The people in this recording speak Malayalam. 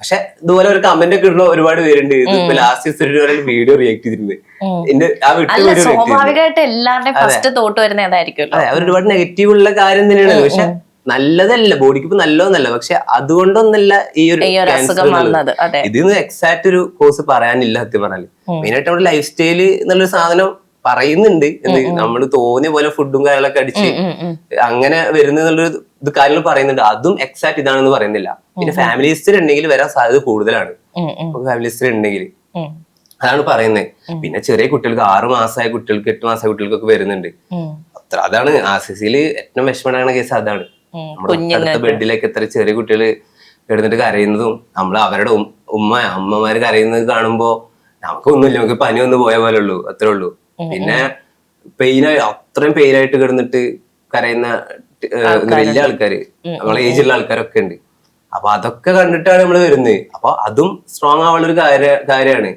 പക്ഷെ ഇതുപോലെ ഒരു കമന്റ് ഒക്കെ ഉള്ള ഒരുപാട് പേരുണ്ട്. ഇതിപ്പോ ലാസ്റ്റ് വീഡിയോ റിയാക്ട് ചെയ്തിരുന്നത് എന്റെ ആ വിട്ടു സ്വാഭാവികമായിട്ട് എല്ലാവരുടെയും ഫസ്റ്റ് തോട്ട് വരുന്ന ഏതായിരിക്കും. അതെ, ഒരുപാട് നെഗറ്റീവ് ഉള്ള കാര്യം തന്നെയാണ്. പക്ഷെ നല്ലതല്ല, ബോഡിക്ക് ഇപ്പൊ നല്ലതൊന്നല്ല. പക്ഷെ അതുകൊണ്ടൊന്നല്ല ഈ ഒരു അസുഖം വന്നത്. ഇതിന്ന് എക്സാക്ട് ഒരു കോഴ്സ് പറയാനില്ല സത്യം പറഞ്ഞാല്. മെയിനായിട്ട് നമ്മുടെ ലൈഫ് സ്റ്റൈല് എന്നുള്ളൊരു സാധനം പറയുന്നുണ്ട്. നമ്മൾ തോന്നിയ പോലെ ഫുഡും കാര്യങ്ങളൊക്കെ അടിച്ച് അങ്ങനെ വരുന്നുള്ളൊരു ഇത് കാര്യങ്ങൾ പറയുന്നുണ്ട്. അതും എക്സാക്ട് ഇതാണെന്ന് പറയുന്നില്ല. പിന്നെ ഫാമിലി ഹിസ്റ്ററി ഉണ്ടെങ്കിൽ വരാൻ സാധ്യത കൂടുതലാണ്. ഫാമിലി ഹിസ്റ്ററി ഉണ്ടെങ്കിൽ അതാണ് പറയുന്നത്. പിന്നെ ചെറിയ കുട്ടികൾക്ക് 6 മാസമായ കുട്ടികൾക്ക് 8 മാസമായ കുട്ടികൾക്കൊക്കെ വരുന്നുണ്ട്. അതാണ് ആർസിസിയിൽ ഏറ്റവും വിഷമമാണ് കേസ്. അതാണ് നമ്മുടെ അടുത്ത ബെഡിലേക്ക് എത്ര ചെറിയ കുട്ടികൾ കിടന്നിട്ട് കരയുന്നതും അവരുടെ അമ്മമാര് കരയുന്നത് കാണുമ്പോ നമുക്കൊന്നുമില്ല, നമുക്ക് പനി ഒന്ന് പോയ പോലെ ഉള്ളൂ, അത്രേ ഉള്ളൂ. പിന്നെ അത്രയും പെയിനായിട്ട് കിടന്നിട്ട് കരയുന്ന വലിയ ആൾക്കാര്, നമ്മളെ ഏജുള്ള ആൾക്കാരൊക്കെ ഉണ്ട്. അപ്പൊ അതൊക്കെ കണ്ടിട്ടാണ് നമ്മള് വരുന്നത്. അപ്പൊ അതും സ്ട്രോങ് ആവാനുള്ള ഒരു കാര്യമാണ്.